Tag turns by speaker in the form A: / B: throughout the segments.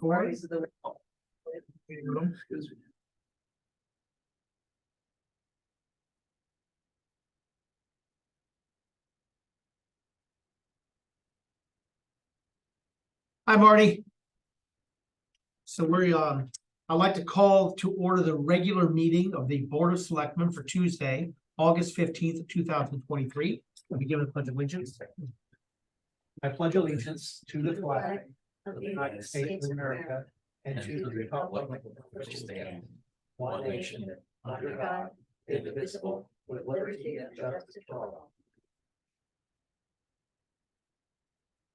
A: Parties of the
B: Excuse me.
C: Hi, Marty. So I'd like to call to order the regular meeting of the Board of Selectmen for Tuesday, August 15th, 2023. I'll begin with the Pledge of Allegiance.
B: I pledge allegiance to the flag of the United States of America and to the republic which stands one nation under God, indivisible, with liberty and justice for all.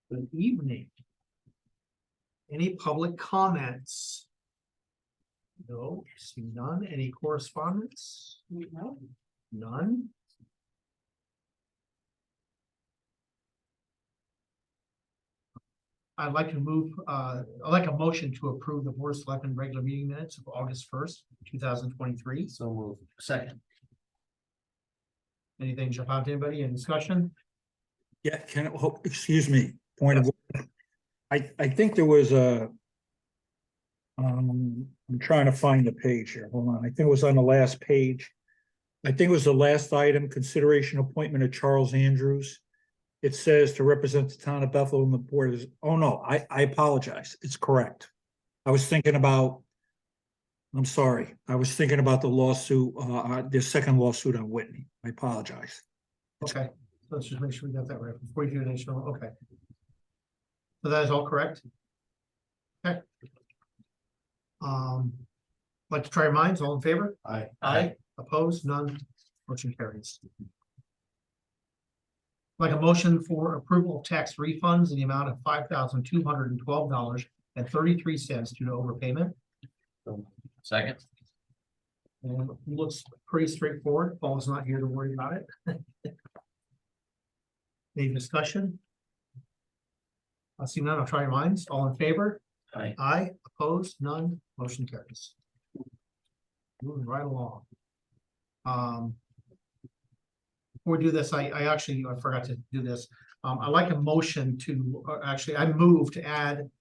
C: Good evening. Any public comments? No, see none. Any correspondence?
A: No.
C: None. I'd like a motion to approve the Board of Selectmen regular meeting minutes of August 1st, 2023.
B: So moved. Second.
C: Anything jump out to anybody in discussion?
D: Yeah, excuse me, point of order. I think there was a. I'm trying to find the page here. Hold on. I think it was on the last page. I think it was the last item, consideration appointment of Charles Andrews. It says to represent the town of Bethel and the board is, oh no, I apologize. It's correct. I was thinking about. I'm sorry. I was thinking about the lawsuit, the second lawsuit on Whitney. I apologize.
C: Okay, let's just make sure we got that right before you do the next one. Okay. So that is all correct? Okay. Like to try your minds, all in favor?
B: Aye.
C: Aye. Opposed? None. Motion carries. Like a motion for approval of tax refunds in the amount of $5,212.33 due to overpayment.
B: Second.
C: And it looks pretty straightforward. Paul's not here to worry about it. Any discussion? I'll see none. I'll try your minds. All in favor?
B: Aye.
C: Aye. Opposed? None. Motion carries. Moving right along. Before we do this, I forgot to do this. I like a motion to, I move to add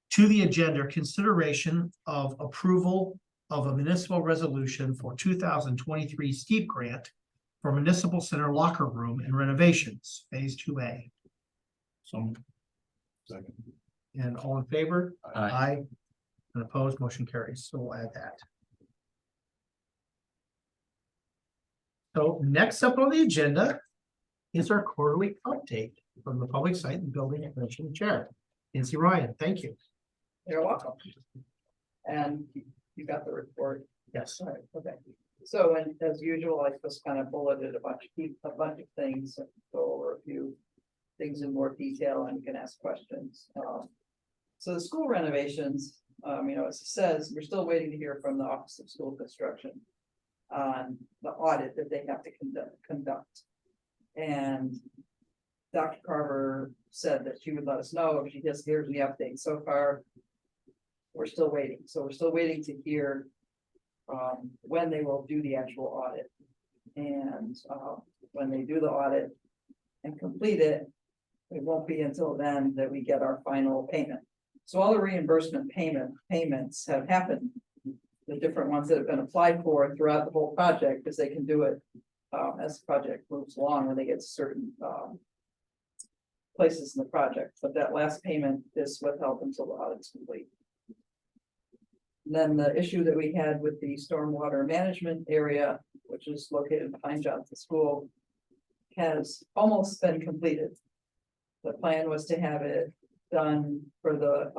C: to the agenda consideration of approval of a municipal resolution for 2023 steep grant for municipal center locker room and renovations, phase 2A.
B: So. Second.
C: And all in favor?
B: Aye.
C: And opposed, motion carries. So we'll add that. So next up on the agenda is our quarterly update from the Public Site and Building Commission Chair, Nancy Ryan. Thank you.
A: You're welcome. And you got the report.
C: Yes.
A: All right, okay. So, and as usual, I just kind of bulleted a bunch of things, and go over a few things in more detail, and you can ask questions. So the school renovations, as it says, we're still waiting to hear from the Office of School Construction on the audit that they have to conduct. And Dr. Carver said that she would let us know if she just hears the update. So far, we're still waiting. So we're still waiting to hear when they will do the actual audit. And when they do the audit and complete it, it won't be until then that we get our final payment. So all the reimbursement payments have happened, the different ones that have been applied for throughout the whole project, because they can do it as the project moves along when they get to certain places in the project. But that last payment is withheld until the audit's complete. And then the issue that we had with the stormwater management area, which is located behind Johnson School, has almost been completed. The plan was to have it done for the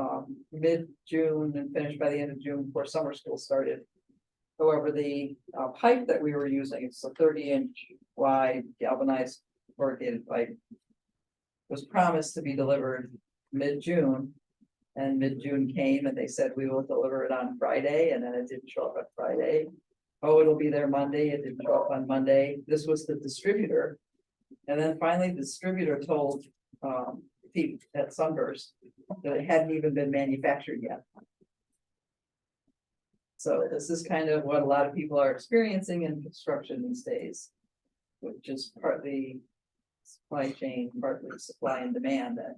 A: mid-June and finished by the end of June before summer school started. However, the pipe that we were using, it's a 30-inch wide galvanized corrugated pipe, was promised to be delivered mid-June, and mid-June came and they said we will deliver it on Friday, and then it didn't show up on Friday. Oh, it'll be there Monday. It didn't show up on Monday. This was the distributor, and then finally the distributor told Pete at Sunburst that it hadn't even been manufactured yet. So this is kind of what a lot of people are experiencing in construction these days, which is partly supply chain, partly supply and demand, that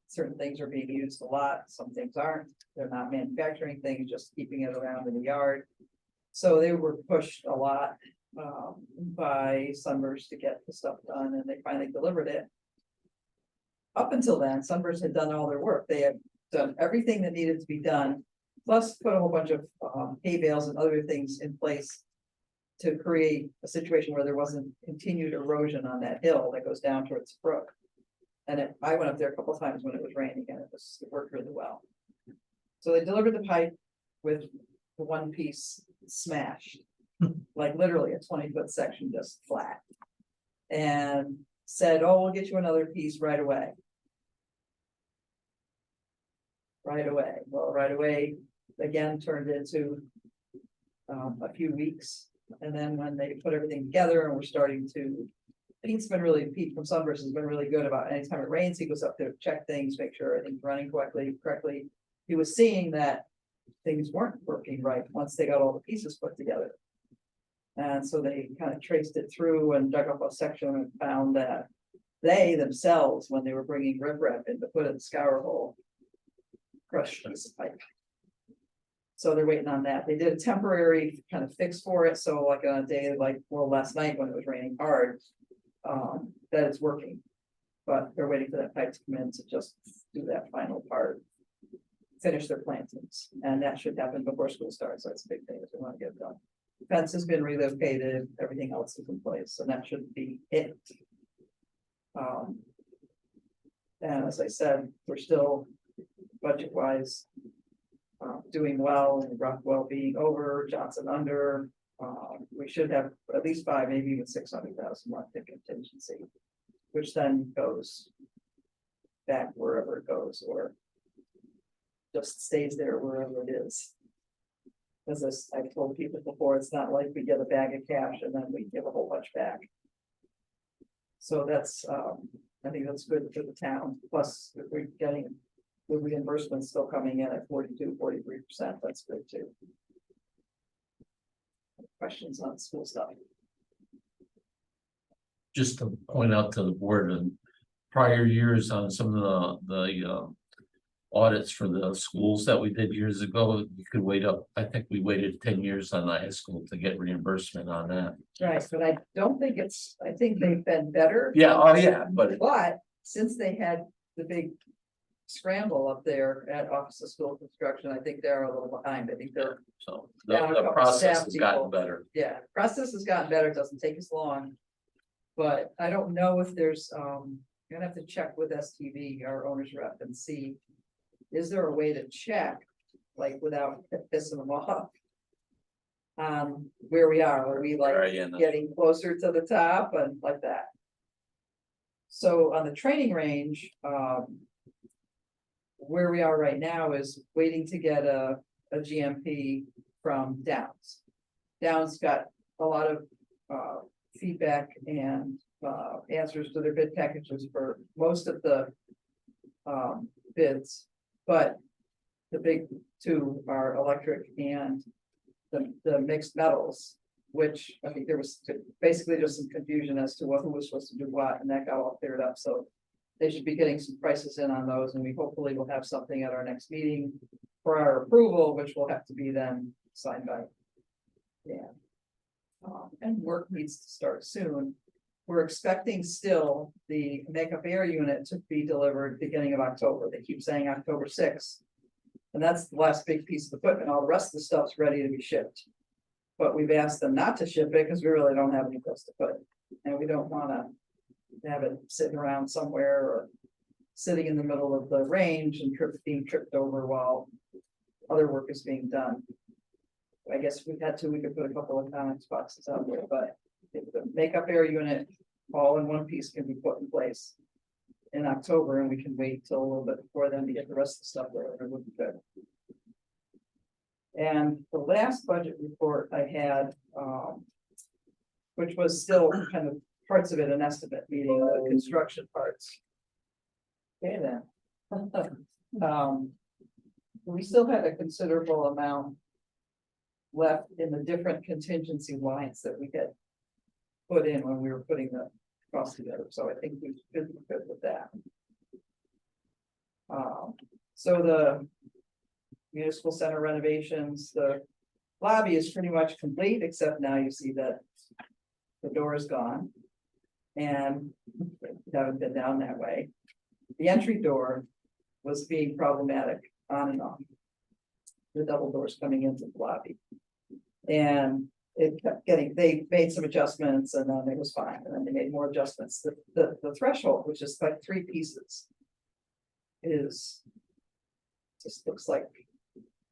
A: certain things are being used a lot, some things aren't. They're not manufacturing things, just keeping it around in the yard. So they were pushed a lot by Sunburst to get the stuff done, and they finally delivered it. Up until then, Sunburst had done all their work. They had done everything that needed to be done, plus put a whole bunch of hay bales and other things in place to create a situation where there wasn't continued erosion on that hill that goes down towards the brook. And I went up there a couple of times when it was raining, and it worked really well. So they delivered the pipe with the one piece smashed, like literally a 20-foot section just flat. And said, oh, we'll get you another piece right away. Right away. Well, right away, again, turned into a few weeks. And then when they put everything together and we're starting to, Pete from Sunburst has been really good about anytime it rains, he goes up there to check things, make sure everything's running correctly. He was seeing that things weren't working right once they got all the pieces put together. And so they kind of traced it through and dug up a section and found that they themselves, when they were bringing riprap in to put in the scour hole, crushed this pipe. So they're waiting on that. They did a temporary kind of fix for it. So like on a day like, well, last night when it was raining hard, that it's working. But they're waiting for that pipe to come in to just do that final part, finish their plantings. And that should happen before school starts. So it's a big thing if we want to get it done. Fence has been relocated, everything else is in place, and that should be it. And as I said, we're still budget-wise doing well, and Rockwell being over, Johnson under. We should have at least 5, maybe even 600,000 left in contingency, which then goes back wherever it goes, or just stays there wherever it is. As I've told people before, it's not like we get a bag of cash and then we give a whole bunch back. So that's, I think that's good for the town. Plus, if we're getting the reimbursement still coming in at 42-43%, that's good too. Questions on school stuff?
E: Just to point out to the board, and prior years on some of the audits for the schools that we did years ago, you could wait up, I think we waited 10 years on the high school to get reimbursement on that.
A: Right, but I don't think I think they've been better.
E: Yeah, oh yeah, but
A: But since they had the big scramble up there at Office of School Construction, I think they're a little behind. I think they're,
E: so
A: down a
E: the
A: couple
E: process
A: staff
E: has gotten
A: people.
E: better.
A: yeah, process has gotten better, it doesn't take as long. But I don't know if there's, I'm gonna have to check with STV, our owner's rep, and see, is there a way to check, like, without pissing them off? Where we are we like
E: Right, and
A: getting closer to the top and like that? So on the training range, where we are right now is waiting to get a GMP from Downs. Downs got a lot of feedback and answers to their bid packages for most of the bids, but the big two are electric and the mixed metals, which I think there was basically just some confusion as to who was supposed to do what, and that got all cleared up. So they should be getting some prices in on those, and we hopefully will have something at our next meeting for our approval, which will have to be then signed by Dan. And work needs to start soon. We're expecting still the makeup air unit to be delivered beginning of October. They keep saying October 6th. And that's the last big piece of equipment. All the rest of the stuff's ready to be shipped. But we've asked them not to ship it because we really don't have any place to put it. And we don't want to have it sitting around somewhere or sitting in the middle of the range and being tripped over while other work is being done. I guess if we had to, we could put a couple of comics boxes out there, but if the makeup air unit all in one piece can be put in place in October, and we can wait till a little bit before then to get the rest of the stuff there, it would be good. And the last budget report I had, which was still kind of parts of it, an estimate meeting, the construction parts. Okay, then. We still had a considerable amount left in the different contingency lines that we had put in when we were putting the cost together. So I think we should be good with that. So the municipal center renovations, the lobby is pretty much complete, except now you see that the door is gone. And haven't been down that way. The entry door was being problematic on and off. The double doors coming into the lobby. And it kept getting, they made some adjustments and then it was fine, and then they made more adjustments. The threshold, which is like 3 pieces. Is. Just looks like,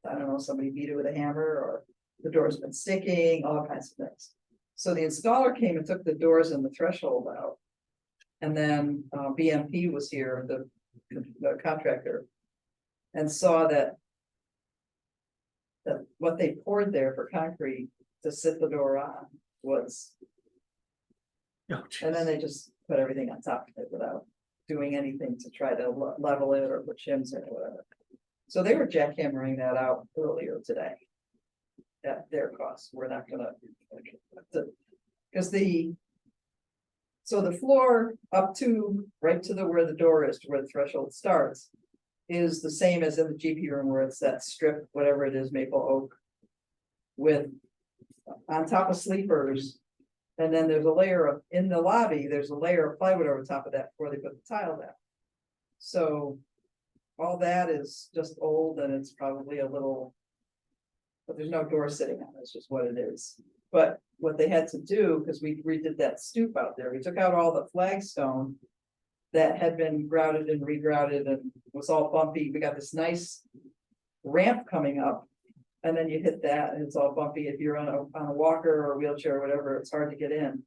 A: I don't know, somebody beat it with a hammer, or the door's been sticking, all kinds of things. So the installer came and took the doors and the threshold out. And then BMP was here, the contractor. And saw that what they poured there for concrete to sit the door on was,
C: Oh,
A: and then they just put everything on top of it without doing anything to try to level it or put shims in or whatever. So they were jackhammering that out earlier today. At their cost, we're not gonna, because so the floor up to, right to where the door is, to where the threshold starts, is the same as in the GP room where it's that strip, whatever it is, maple oak. With, on top of sleepers, and then there's a layer of, in the lobby, there's a layer of plywood over top of that before they put the tile down. So all that is just old and it's probably a little, but there's no door sitting on it, it's just what it is. But what they had to do, because we redid that stoop out there, we took out all the flagstone that had been grouted and regrouted and was all bumpy. We got this nice ramp coming up, and then you hit that and it's all bumpy. If you're on a walker or a wheelchair or whatever, it's hard to get in.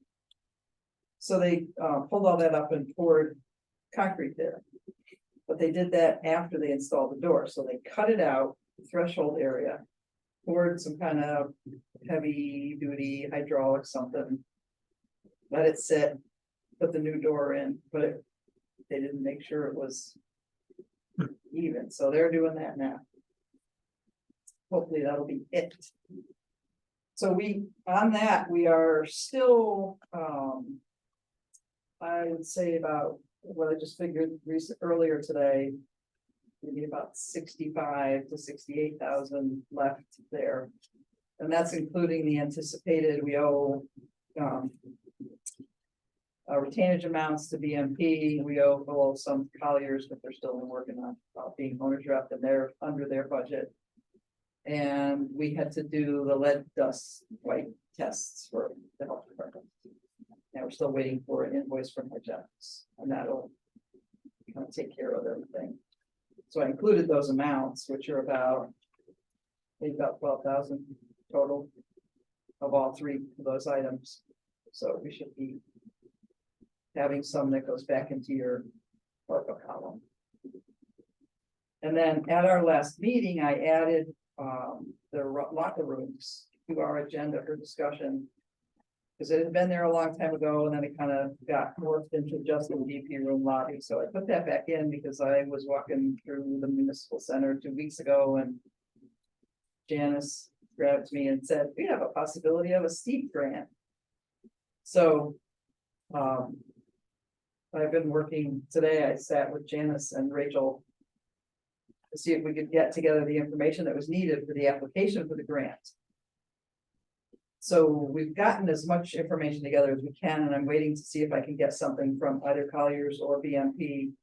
A: So they pulled all that up and poured concrete there. But they did that after they installed the door, so they cut it out, the threshold area, poured some kind of heavy duty hydraulic something. Let it sit, put the new door in, but they didn't make sure it was even, so they're doing that now. Hopefully that'll be it. So on that, we are still, I would say about what I just figured earlier today, maybe about 65 to 68,000 left there. And that's including the anticipated, we owe retainage amounts to BMP, we owe some Colliers, but they're still working on being owner's rep, and they're under their budget. And we had to do the lead dust white tests for the health department. And we're still waiting for an invoice from Hygienics, and that'll kind of take care of everything. So I included those amounts, which are maybe about 12,000 total of all 3 of those items. So we should be having some that goes back into your ARPA column. And then at our last meeting, I added the locker rooms to our agenda for discussion. Because it had been there a long time ago, and then it kind of got morphed into just the DP room lobby. So I put that back in because I was walking through the municipal center 2 weeks ago, and Janice grabbed me and said, "We have a possibility of a steep grant." So I've been working today. I sat with Janice and Rachel to see if we could get together the information that was needed for the application for the grant. So we've gotten as much information together as we can, and I'm waiting to see if I can get something from either Colliers or BMP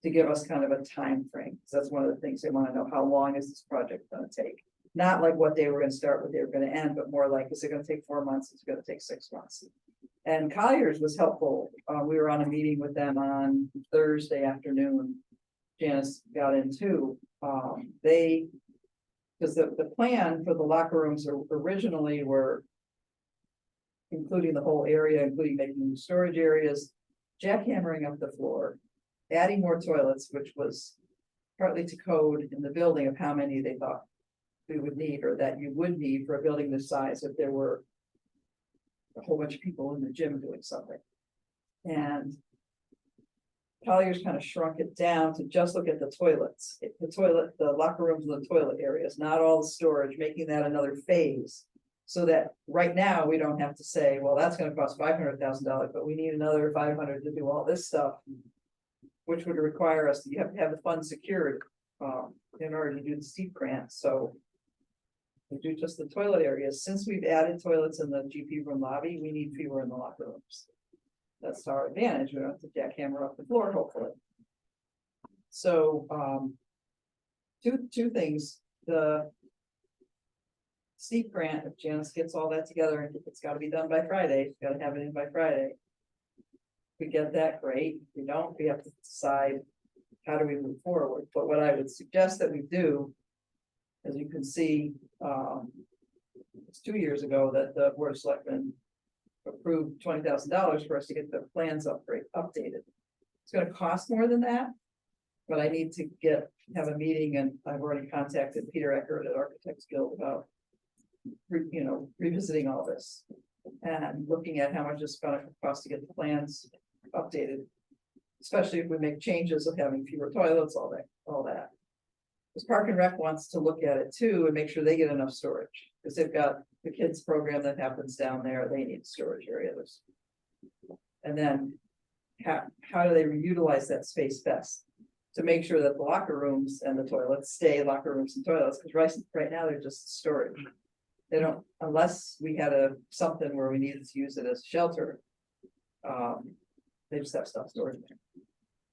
A: to give us kind of a time frame. So that's one of the things they want to know. How long is this project going to take? Not like what they were going to start, what they were going to end, but more like, is it going to take 4 months? Is it going to take 6 months? And Colliers was helpful. We were on a meeting with them on Thursday afternoon. Janice got in too. Because the plan for the locker rooms originally were including the whole area, including making new storage areas, jackhammering up the floor, adding more toilets, which was partly to code in the building of how many they thought we would need, or that you would need for a building this size if there were a whole bunch of people in the gym doing something. And Colliers kind of shrunk it down to just look at the toilets, the locker rooms and the toilet areas, not all the storage, making that another phase. So that right now we don't have to say, well, that's going to cost $500,000, but we need another 500 to do all this stuff. which would require us, you have to have the funds secured, in order to do the steep grant, so. We do just the toilet areas, since we've added toilets in the GP room lobby, we need fewer in the locker rooms. That's our advantage, we don't have to jackhammer up the floor, hopefully. So, two things, the. Steep grant, if Janice gets all that together, and it's gotta be done by Friday, she's gotta have it in by Friday. If we get that, great, if we don't, we have to decide how do we move forward, but what I would suggest that we do. As you can see, it's 2 years ago that the Board of Selectmen approved $20,000 for us to get the plans updated. It's gonna cost more than that. But I need to have a meeting, and I've already contacted Peter Eckert at Architects Guild about. Revisiting all this. And looking at how much it's gonna cost to get the plans updated. Especially if we make changes of having fewer toilets, all that. Because Park and Rec wants to look at it too and make sure they get enough storage, because they've got the kids program that happens down there, they need storage areas. And then, how do they utilize that space best? To make sure that the locker rooms and the toilets stay locker rooms and toilets, because right now they're just storage. They don't, unless we had something where we needed to use it as shelter. They just have stuff stored in there.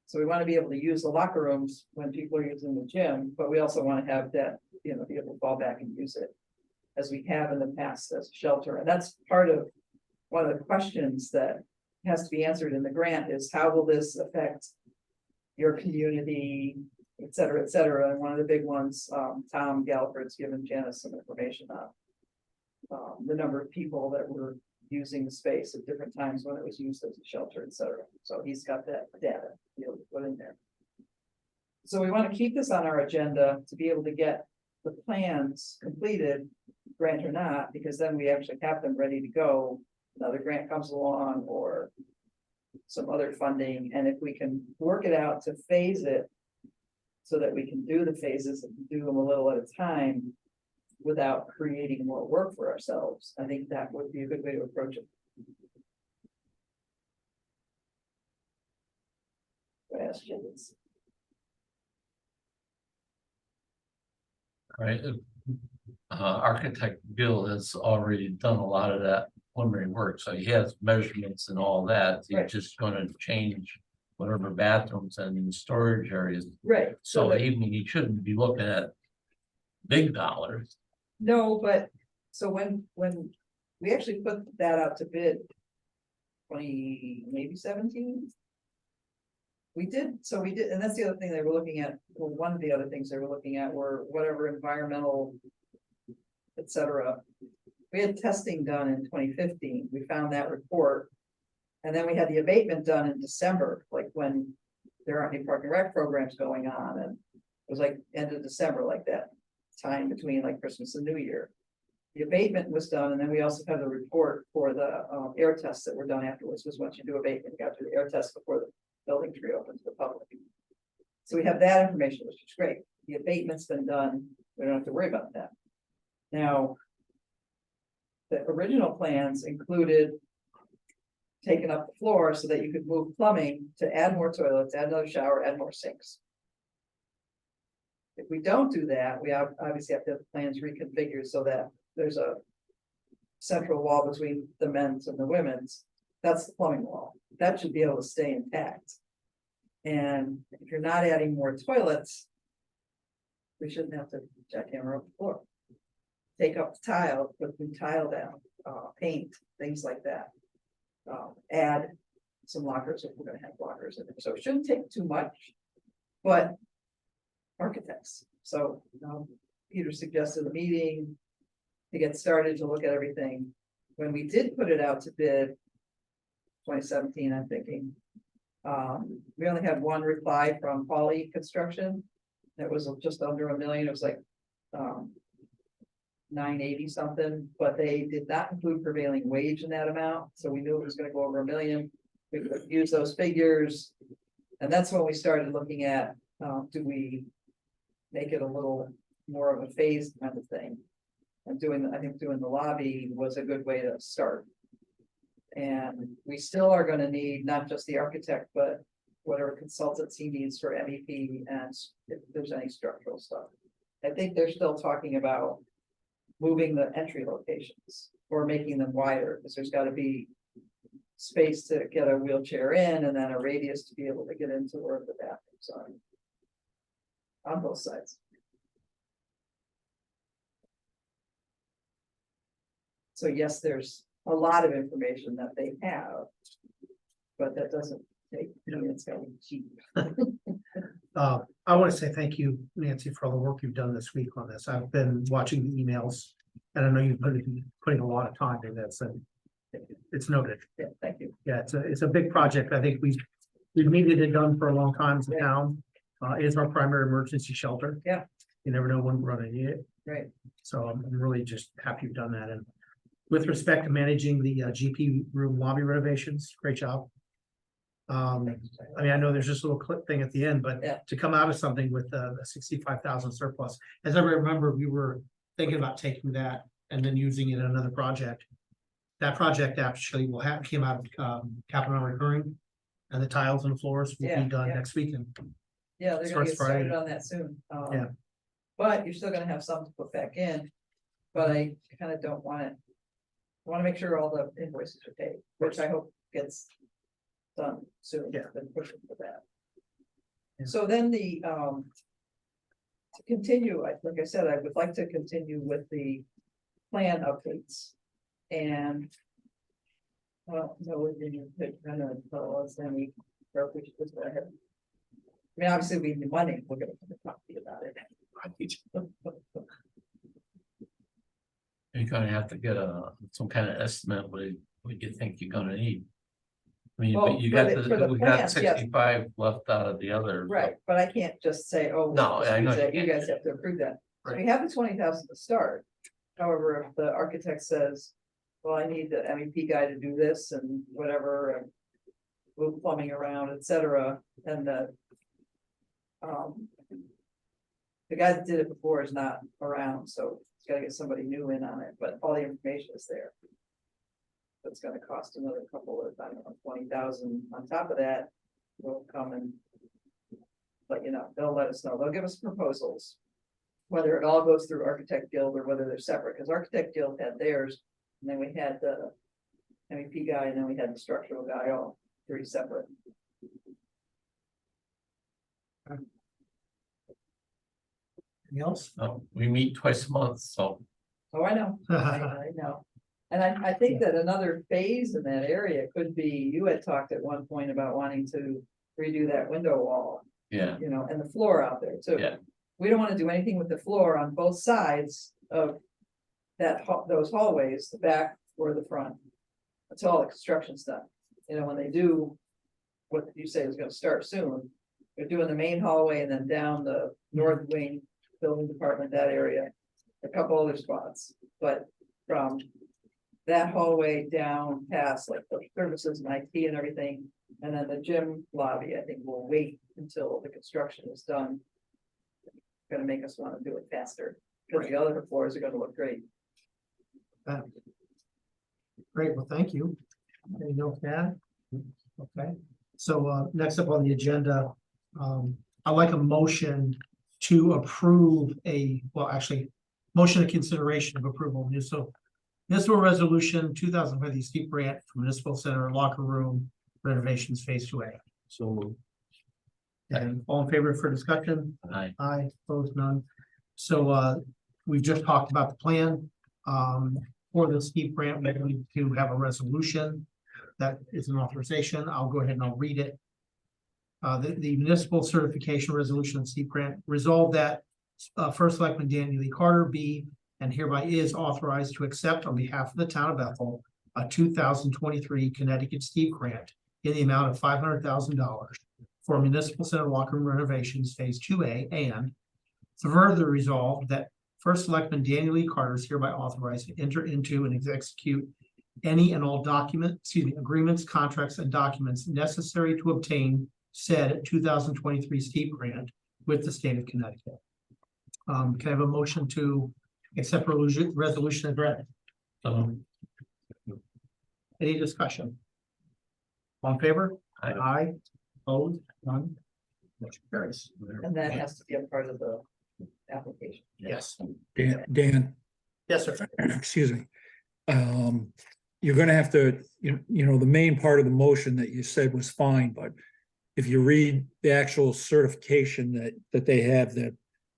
A: So we want to be able to use the locker rooms when people are using the gym, but we also want to have that, be able to fall back and use it. As we have in the past as shelter, and that's part of one of the questions that has to be answered in the grant is how will this affect your community, et cetera, et cetera. And one of the big ones, Tom Gallagher's given Janice some information on. The number of people that were using the space at different times when it was used as a shelter, et cetera. So he's got that data to be able to put in there. So we want to keep this on our agenda to be able to get the plans completed, grant or not, because then we actually have them ready to go. Another grant comes along or some other funding, and if we can work it out to phase it so that we can do the phases and do them a little at a time without creating more work for ourselves, I think that would be a good way to approach it. Questions?
E: Right. Architect Bill has already done a lot of that preliminary work, so he has measurements and all that. He's
A: Right.
E: just gonna change whatever bathrooms and storage areas.
A: Right.
E: So
A: that-
E: even he shouldn't be looking at big dollars.
A: No, but, so when we actually put that out to bid. Maybe 17. We did, and that's the other thing they were looking at, well, one of the other things they were looking at were whatever environmental. Et cetera. We had testing done in 2015, we found that report. And then we had the abatement done in December, like when there aren't any park and rec programs going on, and it was like end of December, like that time between like Christmas and New Year. The abatement was done, and then we also had the report for the air tests that were done afterwards, because once you do abatement, you got to do the air test before the buildings reopen to the public. So we have that information, which is great. The abatement's been done, we don't have to worry about that. Now, the original plans included taking up the floor so that you could move plumbing to add more toilets, add another shower, add more sinks. If we don't do that, we obviously have to have the plans reconfigured so that there's a central wall between the men's and the women's. That's the plumbing wall. That should be able to stay intact. And if you're not adding more toilets, we shouldn't have to jackhammer up the floor. Take up the tile, put new tile down, paint, things like that. Add some lockers if we're gonna have lockers in there. So it shouldn't take too much. But architects, so Peter suggested a meeting to get started to look at everything. When we did put it out to bid, 2017, I'm thinking, we only had one reply from Poly Construction. It was just under $1 million. It was like 980 something, but they did not include prevailing wage in that amount, so we knew it was going to go over $1 million. We could use those figures, and that's when we started looking at do we make it a little more of a phased kind of thing. And I think doing the lobby was a good way to start. And we still are going to need not just the architect, but whatever consultants he needs for MEP and if there's any structural stuff. I think they're still talking about moving the entry locations or making them wider, because there's gotta be space to get a wheelchair in and then a radius to be able to get into where the bathrooms are. On both sides. So yes, there's a lot of information that they have. But that doesn't make, it's gonna be cheap.
C: I want to say thank you, Nancy, for all the work you've done this week on this. I've been watching the emails. And I know you've been putting a lot of time in this and it's noted.
A: Yeah, thank you.
C: Yeah, it's a big project. I think we've needed it done for a long time as a town. It is our primary emergency shelter.
A: Yeah.
C: You never know when we're gonna need it.
A: Right.
C: So I'm really just happy you've done that. And with respect to managing the GP room lobby renovations, great job. I mean, I know there's just a little clip thing at the end, but
A: Yeah.
C: to come out of something with a 65,000 surplus, as I remember, we were thinking about taking that and then using it in another project. That project actually came out of capital non-recurring, and the tiles and floors will
A: Yeah,
C: be done
A: yeah.
C: next week. And
A: Yeah, they're gonna
C: Starts
A: get started
C: Friday.
A: on that soon.
C: Yeah.
A: But you're still gonna have some to put back in. But I kind of don't want it. I want to make sure all the invoices are paid, which I hope gets done soon.
C: Yeah.
A: Been pushing for that.
C: Yeah.
A: So then to continue, like I said, I would like to continue with the plan updates and. Well, no, we're kind of tell us then we should just go ahead. I mean, obviously, we need money, we're gonna talk to you about it.
E: You're gonna have to get some kind of estimate what you think you're gonna need. I mean,
A: Well,
E: but you
A: for
E: got
A: the
E: we
A: plans,
E: got
A: yes.
E: 65 left out of the other.
A: Right, but I can't just say, oh.
E: No,
A: let's
E: I know
A: use
E: you
A: it. You
E: can't.
A: guys have to approve that. So we
C: Right.
A: have the 20,000 to start. However, if the architect says, well, I need the MEP guy to do this and whatever, and move plumbing around, et cetera, and the guy that did it before is not around, so it's gotta get somebody new in on it, but all the information is there. That's gonna cost another couple of, I don't know, 20,000 on top of that, we'll come and let you know, they'll let us know, they'll give us proposals. Whether it all goes through Architect Guild or whether they're separate, because Architect Guild had theirs, and then we had the MEP guy, and then we had the structural guy, all three separate.
C: Anything else?
E: We meet twice a month, so
A: Oh, I know, I know. And I think that another phase in that area could be, you had talked at one point about wanting to redo that window wall,
E: yeah,
A: you know, and the floor out there too.
E: Yeah.
A: We don't wanna do anything with the floor on both sides of those hallways, the back or the front. That's all the construction's done. You know, when they do what you say is gonna start soon, they're doing the main hallway and then down the north wing, building department, that area. A couple other spots, but from that hallway down past like the services and IT and everything. And then the gym lobby, I think we'll wait until the construction is done. Gonna make us wanna do it faster, because the other floors are gonna look great.
C: Great, well, thank you. Anything else to add? Okay, so next up on the agenda, I'd like a motion to approve motion of consideration of approval of municipal resolution 2020 steep grant for municipal center locker room renovations phase 2A.
D: So
C: And all in favor for discussion? Aye, opposed, none. So we've just talked about the plan. For the steep grant, we need to have a resolution. That is an authorization. I'll go ahead and I'll read it. The municipal certification resolution and steep grant resolved that First Selectman Daniel E. Carter be and hereby is authorized to accept on behalf of the town of Bethel a 2023 Connecticut steep grant in the amount of $500,000 for municipal center locker room renovations phase 2A, and further resolved that First Selectman Daniel E. Carter is hereby authorized to enter into and execute any and all agreements, contracts, and documents necessary to obtain said 2023 steep grant with the state of Connecticut. Can I have a motion to accept resolution as read? Any discussion? All in favor?
E: Aye.
C: Aye. Opposed, none. Motion carries.
A: And that has to be a part of the application.
C: Yes,
D: Dan,
C: yes, sir.
D: excuse me. You're gonna have to, you know, the main part of the motion that you said was fine, but if you read the actual certification that they have, that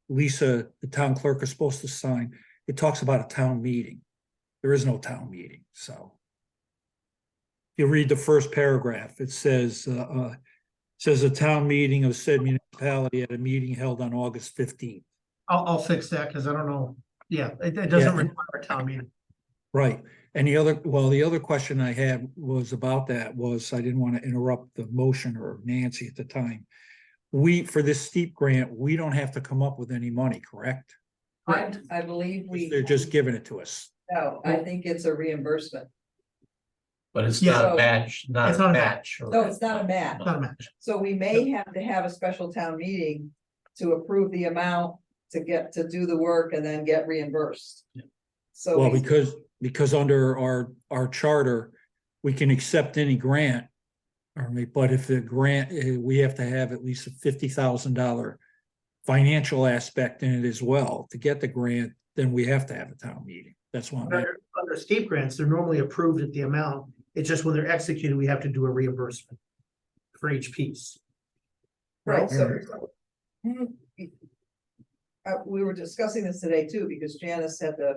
D: Lisa, the town clerk, is supposed to sign, it talks about a town meeting. There is no town meeting, so. You read the first paragraph, it says a town meeting of said municipality at a meeting held on August 15th.
C: I'll fix that because I don't know. Yeah, it doesn't require a town meeting.
D: Right, and the other question I had was about that was, I didn't want to interrupt the motion or Nancy at the time. For this steep grant, we don't have to come up with any money, correct?
A: I believe
D: They're just giving it to us.
A: no, I think it's a reimbursement.
E: But it's
C: Yeah.
E: not a match, not
C: It's
E: a
C: not a
E: match. or-
A: No, it's not a match.
C: Not a match.
A: So we may have to have a special town meeting to approve the amount to do the work and then get reimbursed. So.
D: Well,
A: we-
D: because under our charter, we can accept any grant. But if the grant, we have to have at least a $50,000 financial aspect in it as well. To get the grant, then we have to have a town meeting. That's why.
C: Under steep grants, they're normally approved at the amount. It's just when they're executed, we have to do a reimbursement for each piece.
A: Right, so. We were discussing this today too, because Janice had to.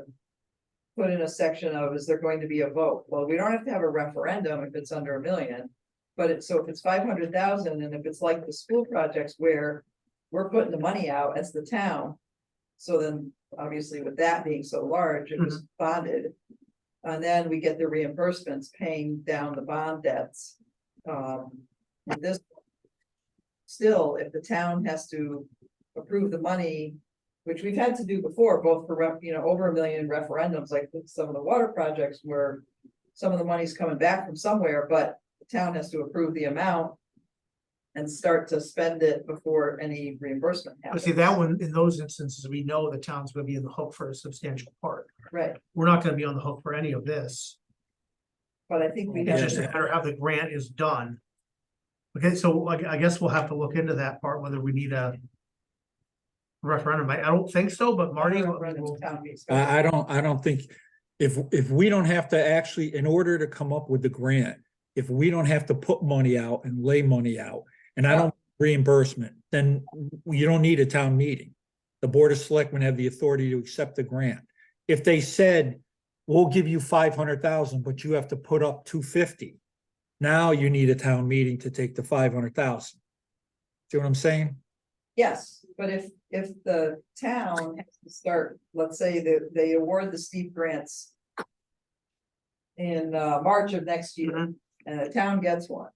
A: Put in a section of, is there going to be a vote? Well, we don't have to have a referendum if it's under $1 million. But so if it's 500,000, and if it's like the school projects where we're putting the money out as the town. So then, obviously, with that being so large, it was bonded. And then we get the reimbursements paying down the bond debts. This. Still, if the town has to approve the money, which we've had to do before, both for, over $1 million referendums, like some of the water projects where some of the money's coming back from somewhere, but the town has to approve the amount and start to spend it before any reimbursement
C: But
A: happens.
C: see, that one, in those instances, we know the town's gonna be in the hook for a substantial part.
A: Right,
C: We're not gonna be on the hook for any of this.
A: but I think we
C: It's
A: have,
C: just a matter of how the grant is done. Okay, so I guess we'll have to look into that part, whether we need a referendum. I don't think so, but Marty, will-
D: I don't think, if we don't have to actually, in order to come up with the grant, if we don't have to put money out and lay money out, and I don't reimbursement, then you don't need a town meeting. The Board of Selectmen have the authority to accept the grant. If they said, we'll give you 500,000, but you have to put up 250. Now you need a town meeting to take the 500,000. See what I'm saying?
A: Yes, but if the town has to start, let's say that they award the steep grants. In March of next year,
C: Mhm.
A: and the town gets one.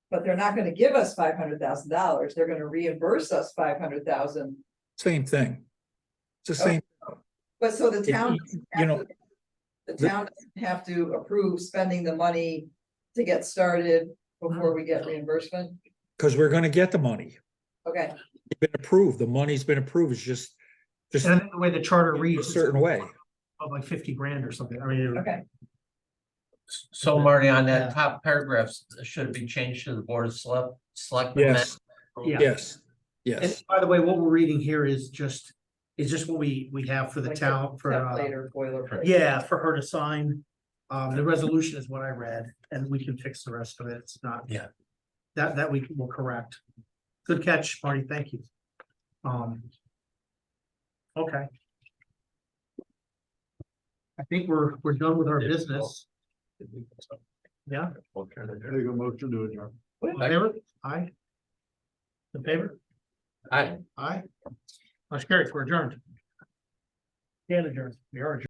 A: But they're not gonna give us $500,000, they're gonna reimburse us 500,000,
D: Same thing. It's the same.
A: but so the town.
D: You know,
A: The town doesn't have to approve spending the money to get started before we get reimbursement,
D: because we're gonna get the money.
A: okay,
D: It's been approved. The money's been approved. It's just
C: and I think the way the charter
D: a
C: reads,
D: certain way.
C: of like 50 grand or something. I mean,
A: okay.
E: So Marty, on
C: Yeah.
E: that top paragraphs, should it be changed to the Board of Selectmen?
D: Yes,
C: Yeah.
D: yes,
C: and
D: yes.
C: by the way, what we're reading here is just what we have for the
A: Like
C: town for,
A: Template or boilerplate.
C: yeah, for her to sign. The resolution is what I read, and we can fix the rest of it. It's not.
E: Yeah.
C: That we will correct. Good catch, Marty. Thank you. Okay. I think we're done with our business. Yeah.
F: There you go, motion to adjourn.
C: In favor? Aye. In favor?
E: Aye.
C: Aye. Motion carries. We're adjourned. Stand adjourned. We are adjourned.